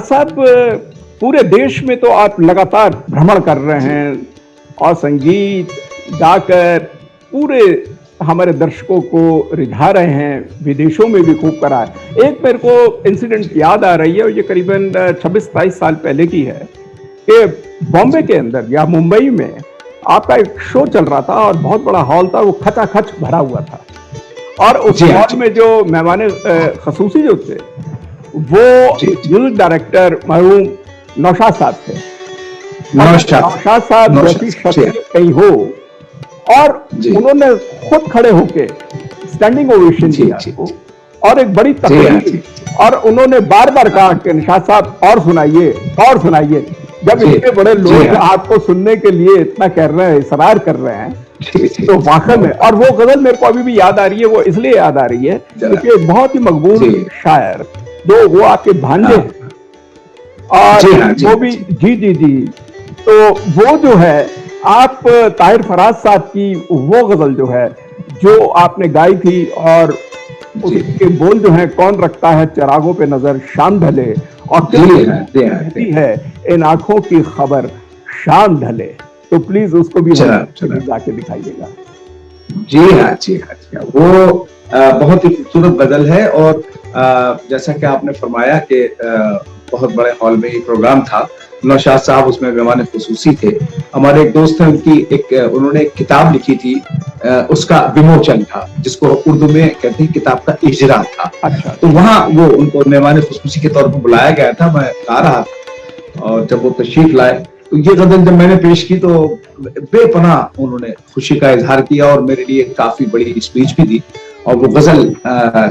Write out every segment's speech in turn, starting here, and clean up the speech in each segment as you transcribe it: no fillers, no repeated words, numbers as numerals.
साहब, पूरे देश में तो आप लगातार भ्रमण कर रहे हैं और संगीत गाकर पूरे हमारे दर्शकों को रिझा रहे हैं, विदेशों में भी खूब करा है। एक मेरे को इंसिडेंट याद आ रही है और ये करीबन 26-27 साल पहले की है कि बॉम्बे के अंदर या मुंबई में आपका एक शो चल रहा था और बहुत बड़ा हॉल था, वो खचाखच भरा हुआ था और उस हॉल में जो मेहमान खसूसी जो थे वो म्यूजिक डायरेक्टर मरहूम नौशाद साहब थे। नौशाद साहब जैसी शख्सियत कहीं हो और उन्होंने खुद खड़े होके स्टैंडिंग ओवेशन दिया और एक बड़ी तकलीफ, और उन्होंने बार बार कहा कि नौशाद साहब और सुनाइए। जब इतने बड़े लोग आपको सुनने के लिए इतना कर रहे हैं, इसरार कर रहे हैं, तो वाकई में, और वो गजल मेरे को अभी भी याद आ रही है। वो इसलिए याद आ रही है क्योंकि बहुत ही मकबूल शायर, जो वो आपके भांजे हैं और वो भी जी, तो वो जो है आप ताहिर फराज साहब की वो गजल जो है जो आपने गाई थी और उसके बोल जो है, कौन रखता है चिरागों पे नजर शाम ढले और कहती है इन आंखों की खबर शाम ढले, तो प्लीज उसको भी जाके दिखाइएगा। जी हाँ, वो बहुत ही खूबसूरत गजल है और जैसा कि आपने फरमाया कि बहुत बड़े हॉल में ही प्रोग्राम था, नौशाद साहब उसमें मेहमान खुसूसी थे। हमारे एक दोस्त हैं, उन्होंने एक किताब लिखी थी, उसका विमोचन था, जिसको उर्दू में कहते हैं किताब का इजरा था। अच्छा। तो वहाँ वो उनको मेहमान खुसूसी के तौर पर बुलाया गया था, मैं गा रहा था और जब वो तशरीफ लाए तो ये गजल जब मैंने पेश की तो बेपनाह उन्होंने खुशी का इजहार किया और मेरे लिए काफी बड़ी स्पीच भी दी। और वो गजल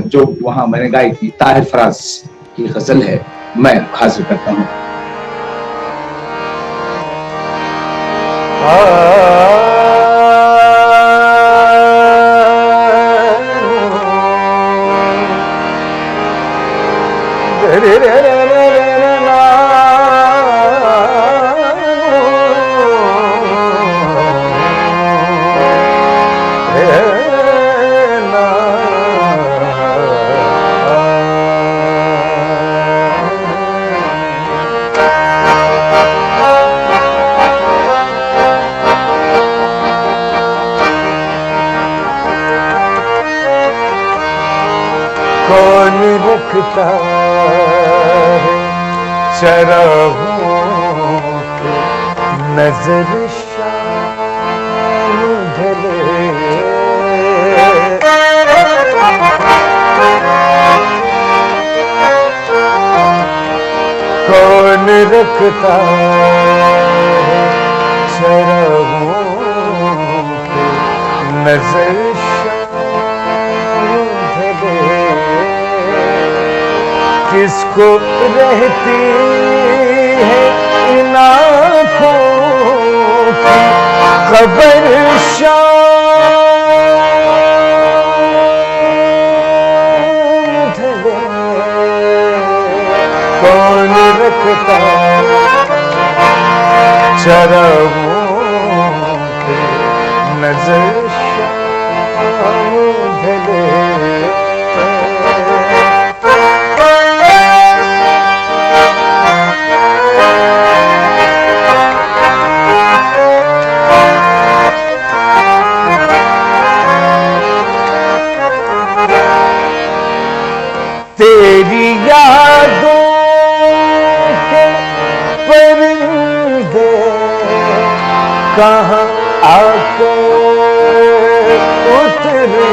जो वहां मैंने गाई थी, ताहिर फराज की गजल है, मैं हाजिर करता हूँ। कौन रखता है चरागों की नजर शाम ढले, कौन रखता है चरागों की नजर किसको रहती है इन आँखों की खबर शाम ढले, कौन रखता चरागों की नजर शाम ढले। तेरी यादों के परिंदे कहाँ आकर उतरे,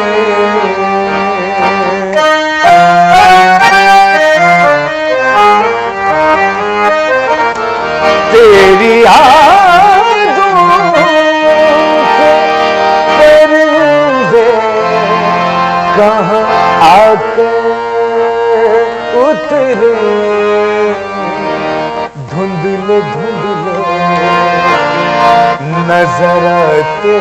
तेरी यादों के परिंदे कहाँ आकर उतरे, धुंधले नजर आते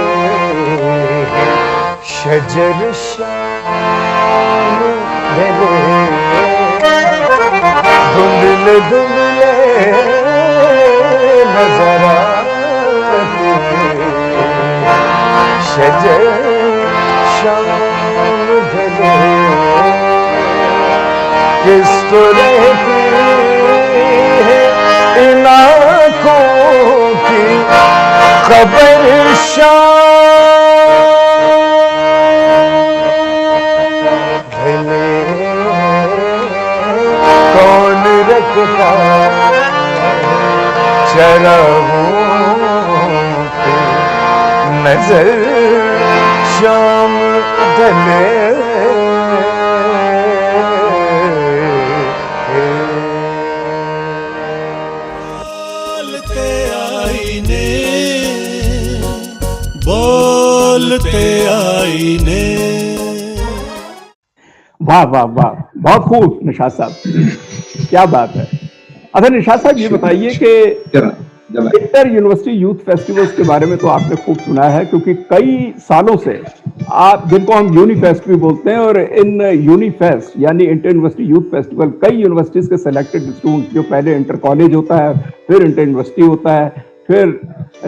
शजर शाम ढले, धुंधले नजर आते शजर शाम ढले, किसको रहती खबर भले कौन रखता चरागों पे नजर शाम ढले बोलते आईने। वाह वाह वाह, बहुत खूब निशात साहब, क्या बात है। अच्छा निशात साहब, ये बताइए कि इंटर यूनिवर्सिटी यूथ फेस्टिवल्स के बारे में तो आपने खूब सुना है, क्योंकि कई सालों से आप, जिनको हम यूनिफेस्ट भी बोलते हैं, और इन यूनिफेस्ट यानी इंटर यूनिवर्सिटी यूथ फेस्टिवल कई यूनिवर्सिटीज के सेलेक्टेड स्टूडेंट, जो पहले इंटर कॉलेज होता है, फिर इंटर यूनिवर्सिटी होता है, फिर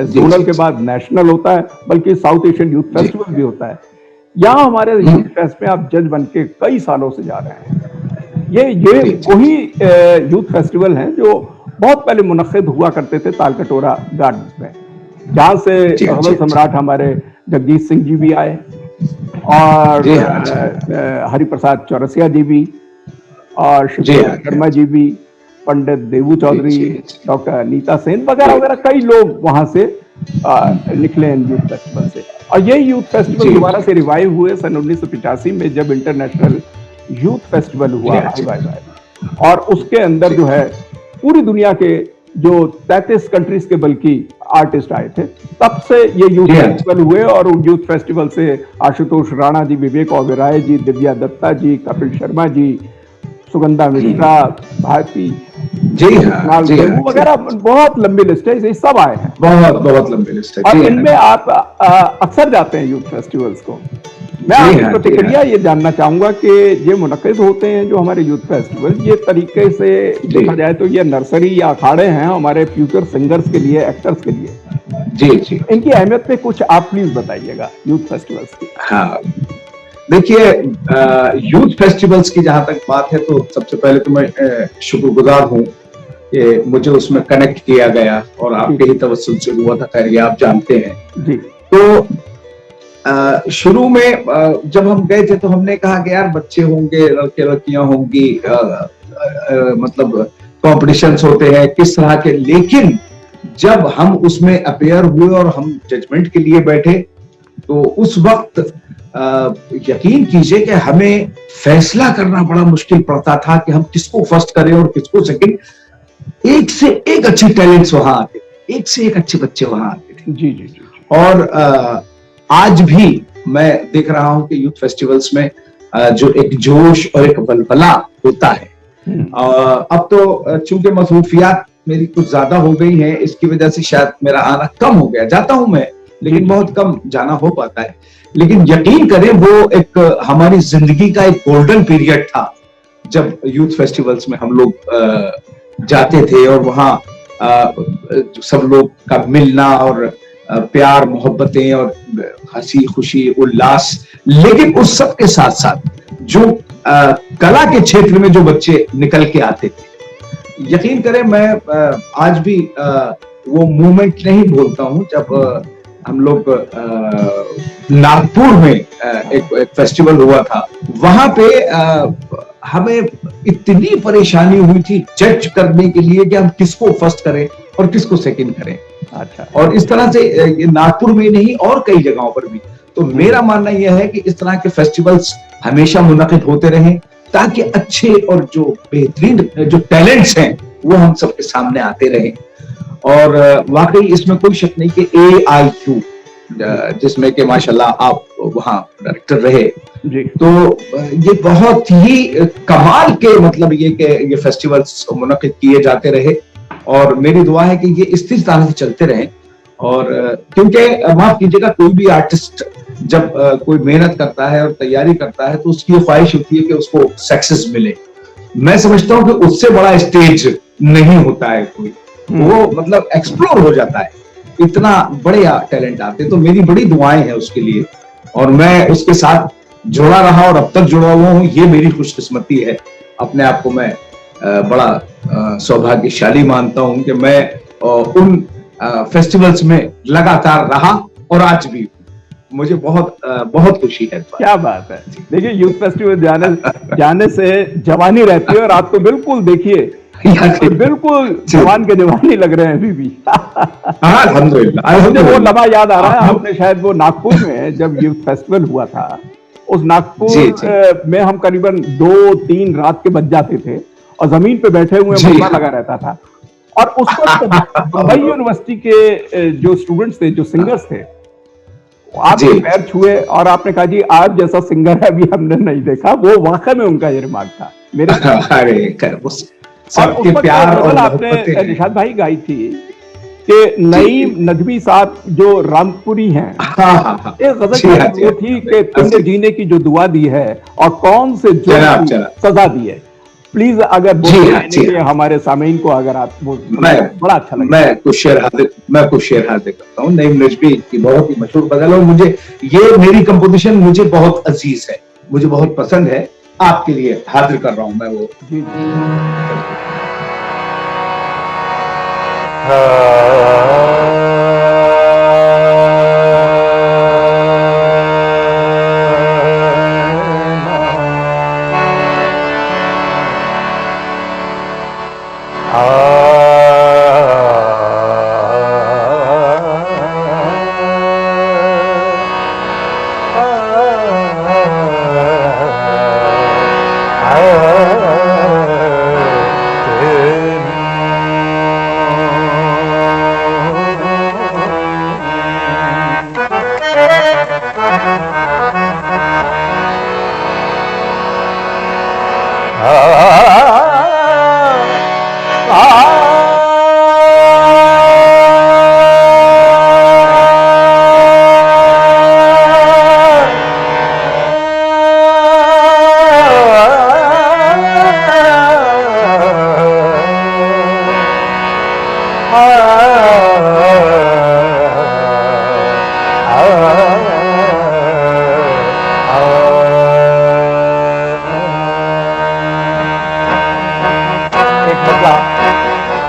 जोनल के बाद नेशनल होता है, बल्कि साउथ एशियन यूथ फेस्टिवल भी होता है। यहाँ हमारे यूथ फेस्ट में आप जज बन के कई सालों से जा रहे हैं। ये वही यूथ फेस्टिवल हैं जो बहुत पहले मुनक्किद हुआ करते थे तालकटोरा गार्डन्स में, जहाँ से अव्वल सम्राट हमारे जगजीत सिंह जी भी आए, और हरिप्रसाद चौरसिया जी भी, और शिवकुमार शर्मा जी भी, पंडित देवू चौधरी, डॉक्टर अनीता सेन वगैरह वगैरह कई लोग वहां से निकले हैं यूथ फेस्टिवल से। और ये यूथ फेस्टिवल दोबारा से रिवाइव हुए सन 1985 में, जब इंटरनेशनल यूथ फेस्टिवल हुआ, और उसके अंदर जो है पूरी दुनिया के जो 33 कंट्रीज के बल्कि आर्टिस्ट आए थे, तब से ये यूथ फेस्टिवल हुए। और उन यूथ फेस्टिवल से आशुतोष राणा जी, विवेक ओबेरॉय जी, दिव्या दत्ता जी, कपिल शर्मा जी, सुगंधा मिश्रा, भारती वगैरह, बहुत लंबी लिस्ट है, ये सब आए हैं, बहुत लंबी लिस्ट है। और इनमें आप अक्सर जाते हैं यूथ फेस्टिवल्स को। मैं आपकी प्रतिक्रिया ये जानना चाहूंगा कि ये मुनक्किद होते हैं जो हमारे यूथ फेस्टिवल, ये तरीके से देखा जाए तो ये नर्सरी या अखाड़े हैं हमारे फ्यूचर सिंगर्स के लिए, एक्टर्स के लिए। जी, इनकी अहमियत पे कुछ आप प्लीज बताइएगा यूथ फेस्टिवल्स की। हाँ, देखिए, यूथ फेस्टिवल्स की जहां तक बात है, तो सबसे पहले तो मैं शुक्रगुजार हूँ कि मुझे उसमें कनेक्ट किया गया, और आपके ही तवज्जुह से हुआ था, खैर ये आप जानते हैं जी। तो शुरू में जब हम गए थे तो हमने कहा कि यार बच्चे होंगे, लड़के लड़कियां होंगी, मतलब कॉम्पिटिशंस होते हैं किस तरह के, लेकिन जब हम उसमें अपेयर हुए और हम जजमेंट के लिए बैठे, तो उस वक्त यकीन कीजिए कि हमें फैसला करना बड़ा मुश्किल पड़ता था कि हम किसको फर्स्ट करें और किसको सेकंड। एक से एक अच्छे टैलेंट्स वहां आते थे, एक से एक अच्छे बच्चे वहां आते थे। जी। और आज भी मैं देख रहा हूं कि यूथ फेस्टिवल्स में जो एक जोश और एक बलबला होता है। अब तो चूंकि मसरूफियात मेरी कुछ ज्यादा हो गई हैं, इसकी वजह से शायद मेरा आना कम हो गया, जाता हूं मैं लेकिन बहुत कम जाना हो पाता है। लेकिन यकीन करें, वो एक हमारी जिंदगी का एक गोल्डन पीरियड था, जब यूथ फेस्टिवल्स में हम लोग जाते थे, और वहाँ सब लोग का मिलना, और प्यार मोहब्बतें, और हंसी खुशी उल्लास। लेकिन उस सब के साथ साथ जो कला के क्षेत्र में जो बच्चे निकल के आते थे, यकीन करें मैं आज भी वो मोमेंट नहीं भूलता हूं, जब हम लोग नागपुर में एक फेस्टिवल हुआ था। वहां पे हमें इतनी परेशानी हुई थी जज करने के लिए कि हम किसको फर्स्ट करें और किसको सेकंड करें। अच्छा। और इस तरह से नागपुर में नहीं और कई जगहों पर भी। तो मेरा मानना यह है कि इस तरह के फेस्टिवल्स हमेशा मुनक़िद होते रहें, ताकि अच्छे और जो बेहतरीन जो टैलेंट्स हैं वो हम सबके सामने आते रहें। और वाकई इसमें कोई शक नहीं कि AIU, जिसमें कि माशाल्लाह आप वहाँ डायरेक्टर रहे जी, तो ये बहुत ही कमाल के मतलब ये फेस्टिवल्स मुनक़िद किए जाते रहे। और मेरी दुआ है कि ये इस तरह से चलते रहें। और क्योंकि माफ कीजिएगा, कोई भी आर्टिस्ट जब कोई मेहनत करता है और तैयारी करता है तो उसकी ख्वाहिश होती है कि उसको सक्सेस मिले। मैं समझता हूँ कि उससे बड़ा स्टेज नहीं होता है कोई, वो मतलब एक्सप्लोर हो जाता है, इतना बड़े टैलेंट आते। तो मेरी बड़ी दुआएं हैं उसके लिए, और मैं उसके साथ जुड़ा रहा और अब तक जुड़ा हुआ हूँ। ये मेरी खुशकिस्मती है। अपने आप को मैं बड़ा सौभाग्यशाली मानता हूँ कि मैं उन फेस्टिवल्स में लगातार रहा और आज भी मुझे बहुत बहुत खुशी है। क्या बात है। देखिए यूथ फेस्टिवल जाने से जवानी रहती है और आप तो बिल्कुल देखिए तो बिल्कुल जवान के जवान ही लग रहे हैं अभी भी। अल्हम्दुलिल्लाह। मुझे वो लम्हा याद आ रहा है, आपने शायद वो नागपुर में जब यूथ फेस्टिवल हुआ था, उस नागपुर में हम करीबन 2-3 रात के बज जाते थे और जमीन पे बैठे हुए मलबा लगा रहता था और उस वक्त मुंबई यूनिवर्सिटी के जो स्टूडेंट्स थे, जो सिंगर्स थे, आपके पैर छुए और आपने कहा जी आज जैसा सिंगर है अभी हमने नहीं देखा। वो वाकई में उनका ये रिमार्क था मेरे। सबके प्यार और आपने निशाद भाई गाई थी कि नईम नदवी साहब जो रामपुरी हैं, एक गजल वो थी कि तुमने जीने की जो दुआ दी है और कौन से जो सजा दी है। प्लीज अगर बोलने हमारे सामीन को अगर आप बड़ा अच्छा लगे। मैं कुछ शेर हाजिर करता हूँ। नईम नजवी की बहुत ही मशहूर गजल और मुझे ये मेरी कंपोजिशन मुझे बहुत अजीज है, मुझे बहुत पसंद है। आपके लिए हाजिर कर रहा हूं मैं वो।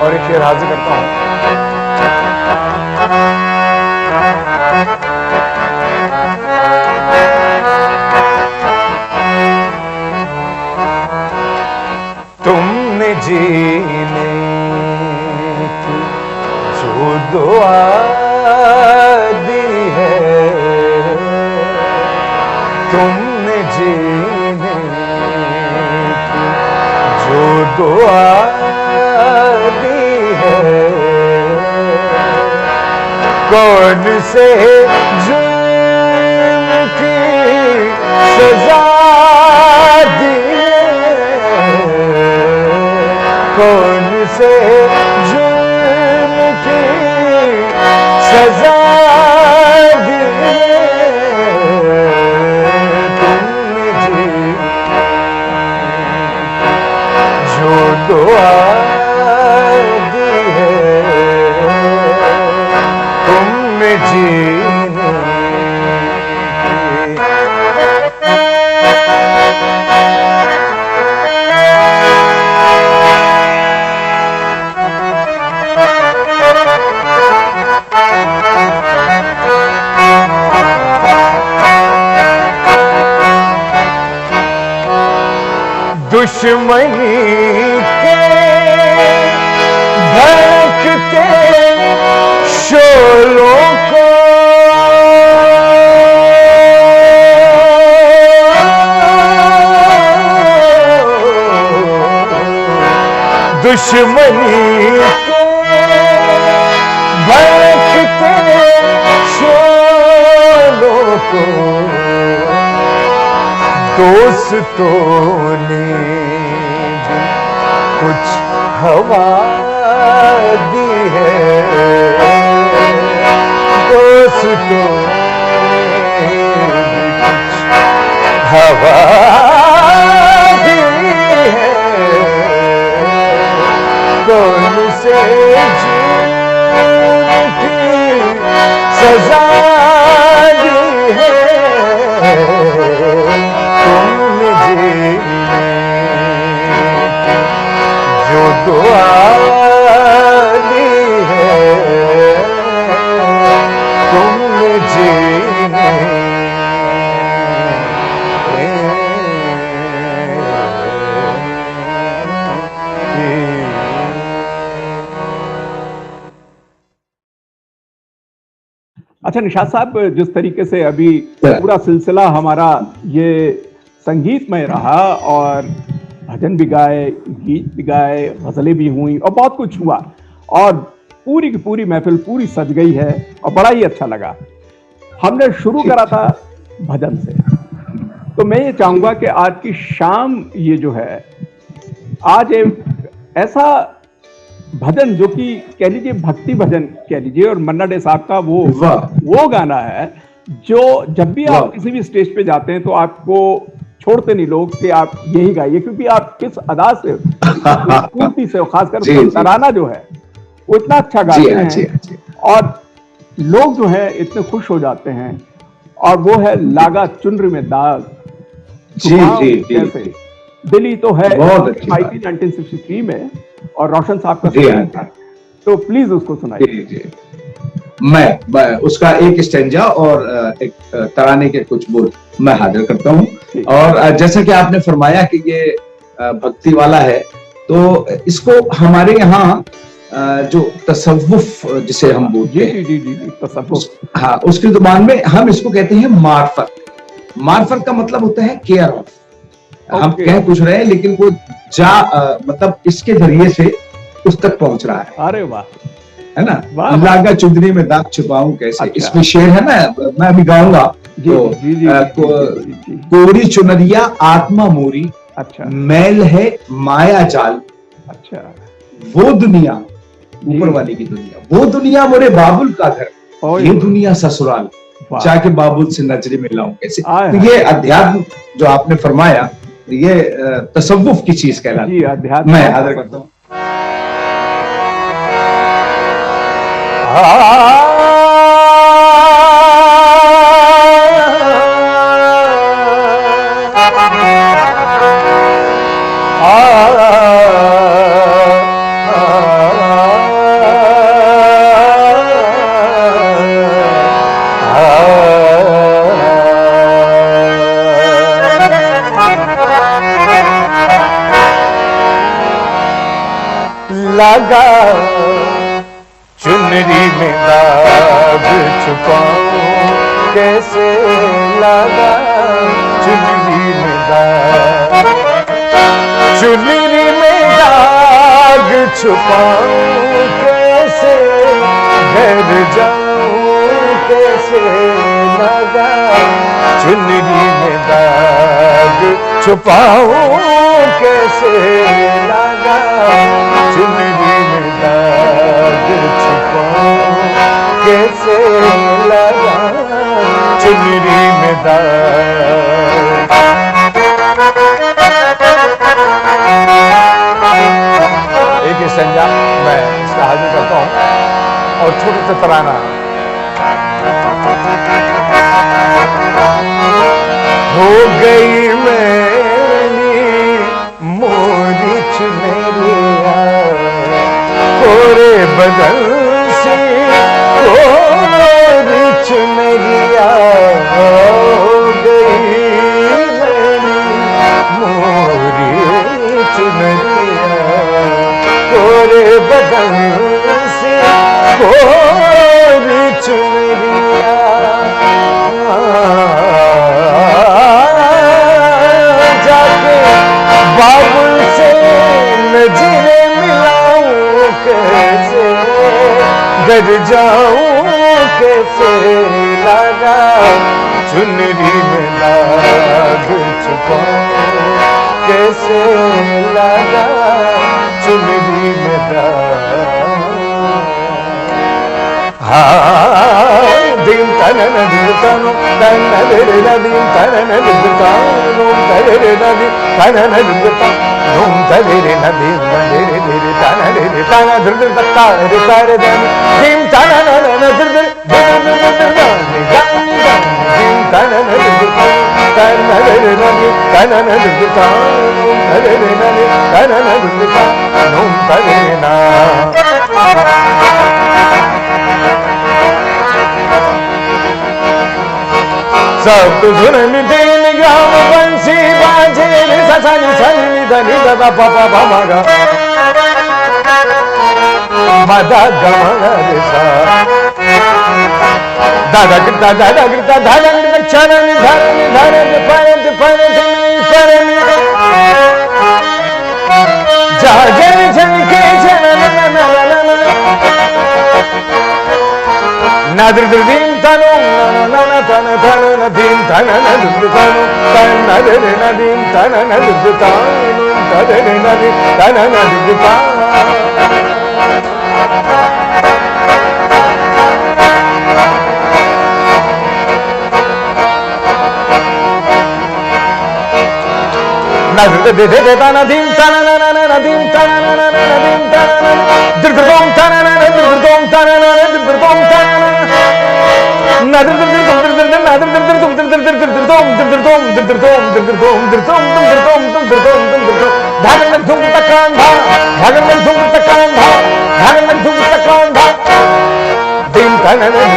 और एक शेर हाजिर करता हूं। तुमने जीने की जो दुआ दी है, तुमने जीने की जो दुआ कौन से जुर्म की सजा दी है, कौन से जुर्म की सजा दी है, तुमने जी जो दुआ दुश्मनी के भड़कते शोलों को दुश्मनी के भड़कते शोलों को दोस्तों ने भी कुछ हवा दी है, दोस्तों ने भी कुछ हवा दी है, कौन से जुर्म की सजा दी है, जो दुआ दी है, अच्छा निशात साहब, जिस तरीके से अभी पूरा सिलसिला हमारा ये संगीतमय रहा और भजन भी गाए, गीत भी गाए, गजलें भी हुई और बहुत कुछ हुआ और पूरी की पूरी महफिल पूरी सज गई है और बड़ा ही अच्छा लगा। हमने शुरू करा था भजन से, तो मैं ये चाहूंगा कि आज की शाम ये जो है, आज एक ऐसा भजन जो कि कह लीजिए भक्ति भजन कह लीजिए, और मन्ना डे साहब का वो गाना है जो जब भी आप किसी भी स्टेज पे जाते हैं तो आपको छोड़ते नहीं लोग कि आप यही गाइए, क्योंकि आप किस अदा से, खूबसूरती से, खासकर तराना जो है वो इतना अच्छा गाते हैं और लोग जो है इतने खुश हो जाते हैं। और वो है लागा चुनरी में दाग, कैसे दिल्ली तो है 1963 में और रोशन साहब का संगीत था, तो प्लीज उसको सुनाइए। मैं उसका एक स्टेंजा और एक तराने के कुछ बोल मैं हाजिर करता हूँ। और जैसा कि आपने फरमाया कि ये भक्ति वाला है, तो इसको हमारे यहाँ जो तसव्वुफ जिसे हम बोलते हैं, हाँ, उसकी जुबान में हम इसको कहते हैं मार्फत। मार्फत का मतलब होता है केयर ऑफ। हम कह कुछ रहे हैं लेकिन वो मतलब इसके जरिए से उस तक पहुंच रहा है। अरे वाह, है ना। लागा चुंदरी में दाग छुपाऊं कैसे, अच्छा। इसमें शेर है ना, मैं अभी गाऊंगा। तो कोरी चुनरिया आत्मा मोरी, अच्छा, मैल है माया जाल, अच्छा, वो दुनिया ऊपर वाली की दुनिया, वो दुनिया मोरे बाबुल का घर, ये दुनिया ससुराल, जाके बाबुल से नजरे मिलाऊं कैसे। तो ये अध्यात्म जो आपने फरमाया, ये तसव्वुफ की चीज कहलाती है। मैं हाजिर करता हूँ। लागा चुनरी में दाग छुपाऊं कैसे, लागा चुनरी में दाग, चुनरी में दाग छुपाऊं कैसे, घर जाऊं कैसे, लागा चुनरी में दाग छुपाऊं कैसे, लागा चुनरी में दाग छुपाऊं कैसे, लगा चुनरी में दाग। एक संजा मैं इसका हाजिर करता हूं और छोटे से तराना। हो गई मेरी मोरी चुनरिया, कोरे बदल से कोरी चुनरिया, हो गई मेरी मोरी चुनरिया, कोरे बदल से कोरी चुनरिया, जाके बाबुल से नजरे मिलाऊं कैसे, घर जाऊं कैसे, लागा चुनरी में दाग छुपाऊं कैसे, लागा चुनरी में दाग। दीम तनन दिलतानो तनन दिलना दीम तनन दिलतानो तनन नदी तनन दिलतानो तनन नदी मंदिर दिल तनन दिल तना दिल तत्ता रे सारे दम दीम तनन दिल दिल दीम तनन दिलतानो तनन नदी तनन दिलतानो तनन नदी तनन दिलतानो तनना। सब धुन दिन ग्राम बंसी बाजे ससनी सनी धनी दादा पापा बाबा मदा गमन सा दादा कृता दादा कृता दादा कृता चरण धरणी धरणी परत परत परणी जा जन जन के जन नादर दिन तनु नन तन तन नदीन तन नदर तनु तन नदर नदीन तन नदर तनु तदर नदीन तन नदर तनु नदर दे दे तन नदीन तन नन नदीन तन नन नदीन तन दिरदोम तन नन दिरदोम तन नन दिरदोम तन नदर दर दर दर दर नदर दर दर दर दर दर दर दोम दर दोम दर दोम दर दोम दर दोम दर दोम दर दोम दर दोम धागन में धुम तकान धा धागन में धुम तकान धा धागन में धुम तकान धा दिन तन न दिन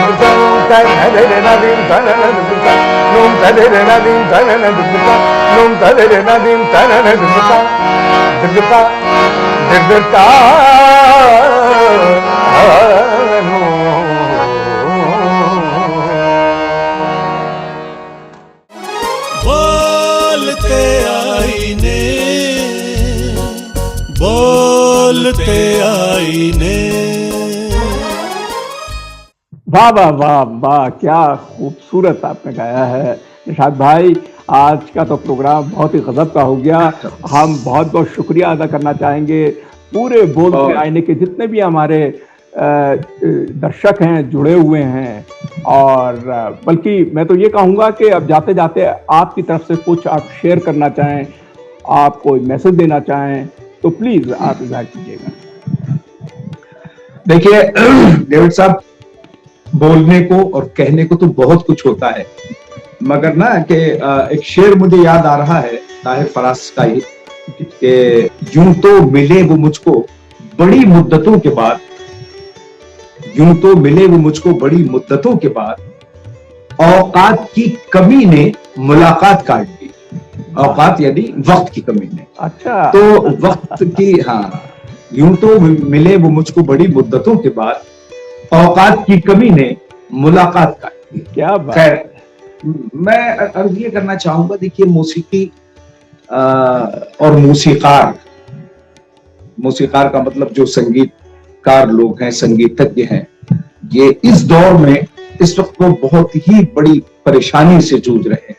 तन नदर न दिन तन न दिन नोम तदर न दिन तन न दिन नोम तदर न दिन तन न दिन दिरता दिरता बोलते आईने बोलते आईने। वाह वाह वाह वाह, क्या खूबसूरत आपने गाया है निशाद भाई। आज का तो प्रोग्राम बहुत ही गजब का हो गया। हम बहुत बहुत शुक्रिया अदा करना चाहेंगे पूरे बोलते आईने के जितने भी हमारे दर्शक हैं, जुड़े हुए हैं। और बल्कि मैं तो ये कहूँगा कि अब जाते जाते आपकी तरफ से कुछ आप शेयर करना चाहें, आप कोई मैसेज देना चाहें तो प्लीज आप इजाज़त कीजिएगा। देखिए डेविड साहब, बोलने को और कहने को तो बहुत कुछ होता है, मगर ना कि एक शेर मुझे याद आ रहा है ताहिर फराज का ही कि यूं तो मिले वो मुझको बड़ी मुद्दतों के बाद, यूं तो मिले वो मुझको बड़ी मुद्दतों के बाद, औकात की कमी ने मुलाकात काट दी। औकात यानी वक्त की कमी ने। अच्छा, तो वक्त की, हाँ, यूं तो मिले वो मुझको बड़ी मुद्दतों के बाद, औकात की कमी ने मुलाकात काट दी। क्या बात। खैर, मैं अर्ज ये करना चाहूंगा, देखिए मौसीकी और मौसीकार, मौसीकार का मतलब जो संगीतकार लोग हैं, संगीतज्ञ हैं, ये इस दौर में इस वक्त वो बहुत ही बड़ी परेशानी से जूझ रहे हैं।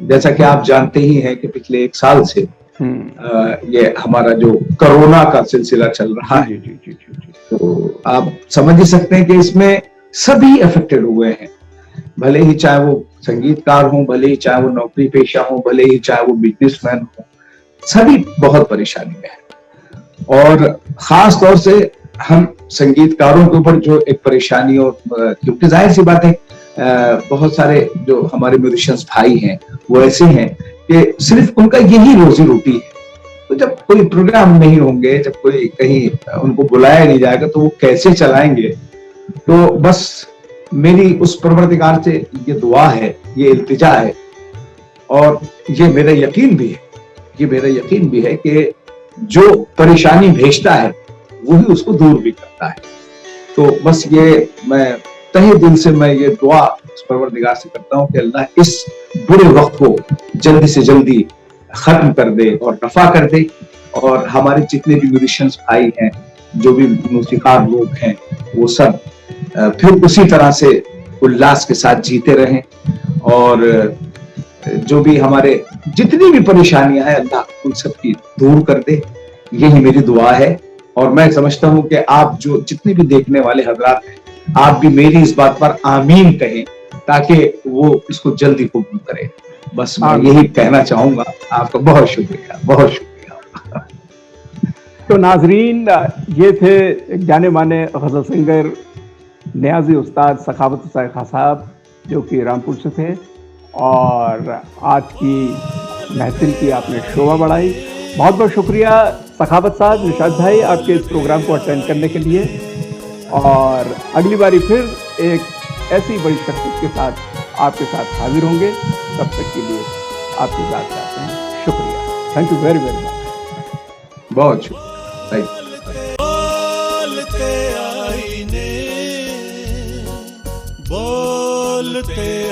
जैसा कि आप जानते ही हैं कि पिछले 1 साल से ये हमारा जो कोरोना का सिलसिला चल रहा है, तो आप समझ ही सकते हैं कि इसमें सभी अफेक्टेड हुए हैं, भले ही चाहे वो संगीतकार हों, भले ही चाहे वो नौकरी पेशा हो, भले ही चाहे वो बिजनेसमैन हो, सभी बहुत परेशानी में है। और खास तौर से हम संगीतकारों के ऊपर जो एक परेशानी, और क्योंकि जाहिर सी बात है बहुत सारे जो हमारे म्यूजिशियंस भाई हैं वो ऐसे हैं कि सिर्फ उनका यही रोजी रोटी है। तो जब कोई प्रोग्राम नहीं होंगे, जब कोई कहीं उनको बुलाया नहीं जाएगा, तो वो कैसे चलाएंगे। तो बस मेरी उस परवरदिगार से ये दुआ है, ये इल्तिजा है, और ये मेरा यकीन भी है, ये मेरा यकीन भी है कि जो परेशानी भेजता है वही उसको दूर भी करता है। तो बस ये मैं तहे दिल से मैं ये दुआ उस परवरदिगार से करता हूँ कि अल्लाह इस बुरे वक्त को जल्दी से जल्दी खत्म कर दे और रफा कर दे, और हमारे जितने भी म्यूजिशियंस भाई हैं, जो भी मौसीकार लोग हैं, वो सब फिर उसी तरह से उल्लास के साथ जीते रहें, और जो भी हमारे जितनी भी परेशानियां हैं अल्लाह उन सबकी दूर कर दे, यही मेरी दुआ है। और मैं समझता हूं कि आप जो जितने भी देखने वाले हजरात हैं, आप भी मेरी इस बात पर आमीन कहें ताकि वो इसको जल्दी कबूल करें। बस मैं यही कहना चाहूंगा। आपका बहुत शुक्रिया, बहुत शुक्रिया। तो नाजरीन, ये थे एक जाने माने गजल सिंगर नियाजी उस्ताद सखावत हुसैन खां साहब, जो कि रामपुर से थे, और आज की महफिल की आपने शोभा बढ़ाई। बहुत बहुत शुक्रिया सखावत साहब, निशाद भाई, आपके इस प्रोग्राम को अटेंड करने के लिए। और अगली बारी फिर एक ऐसी बड़ी शख्सियत के साथ आपके साथ हाजिर होंगे। तब तक के लिए आपकी इजाज़त चाहते हैं। शुक्रिया, thank you very very much. बहुत शुक्रिया। बोलते आईने, बोल डोलते